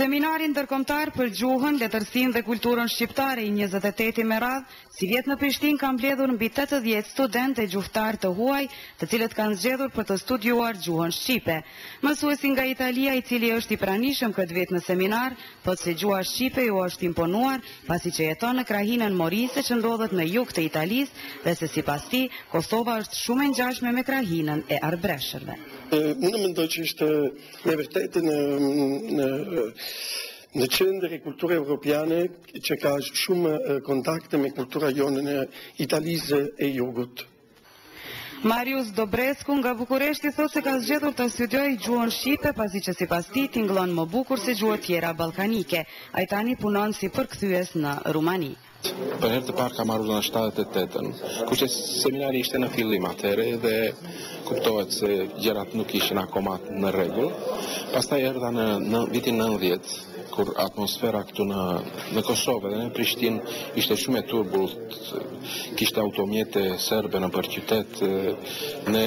Seminari ndërkombëtar për gjuhën, letërsinë dhe kulturën shqiptare i 28 me radhë, si vjet në Prishtinë ka mbledhur mbi 80 studentë e gjuhëtar të huaj, të cilët kanë zgjedhur për të studiuar gjuhën shqipe. Mësuesi nga Italia, i cili është i pranishëm këtë vit në seminar, thotë se gjuha shqipe ju është imponuar, pasi që jeton në krahinën Morise që ndodhet në jug të Italisë dhe se sipas tij, Kosova është shumë e ngjashme me krahinën e Arbreshërve. Unë mendoj që është me vërtetë në qendër e kulturë europiane që ka shumë kontakte me kultura jonë në Italisë e jugut. Marius Dobresku nga Bukureshti thotë se ka zgjedhur të studiojë gjuhën shqipe pasi që sipas tij tingëllon më bukur se gjuhët tjera ballkanike. Ai tani punon si përkthyes në Rumani. Për herë të parë kam ardhur në 78-ën, kurse seminari ishte në fillim atëherë dhe kuptohet se gjërat nuk ishin akoma në rregull. Pastaj erdha në vitin 90, kur atmosfera këtu në Kosovë dhe në Prishtinë ishte shumë e turbullt, kishte automjete serbe në qytet, ne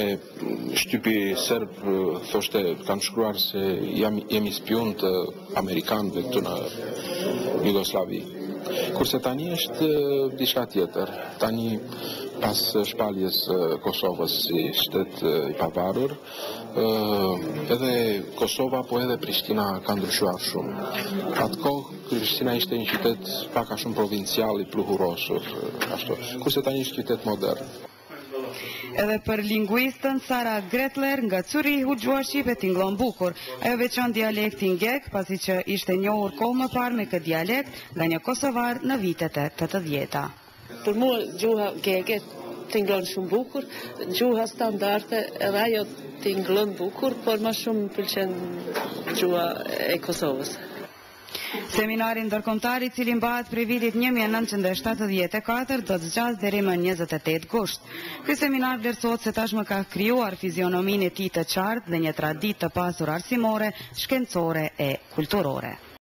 shtypi serb thoshte kanë shkruar se jemi spion të amerikanëve këtu në Jugosllavi. Kurse tani është diçka tjetër. Tani pas shpaljes Kosovës si shtet i pavarur, edhe Kosova po edhe Prishtina ka ndryshuar shumë. Atë kohë Prishtina ishte një qytet pak a shumë provincial i pluhurosur, ashtu. Kurse tani është qytet modern. Edhe për linguistën Sara Gretler nga Zurihu gjuha shqipe tingëllon bukur. Ajo veçon dialektin gek, pasi që ishte njohur kohë më parë me këtë dialekt nga një kosovar në vitet e 80-ta. Për mua gjuha geke tingëllon shumë bukur, gjuha standarde edhe ajo tingëllon bukur, por më shumë pëlqen gjuha e Kosovës. Seminari ndërkombëtar i cili mbahet prej vitit 1974 do të zgjasë deri më 28 gusht. Ky seminar vlerësohet se tashmë ka krijuar fizionominë e tij të qartë dhe një traditë të pasur arsimore, shkencore e kulturore.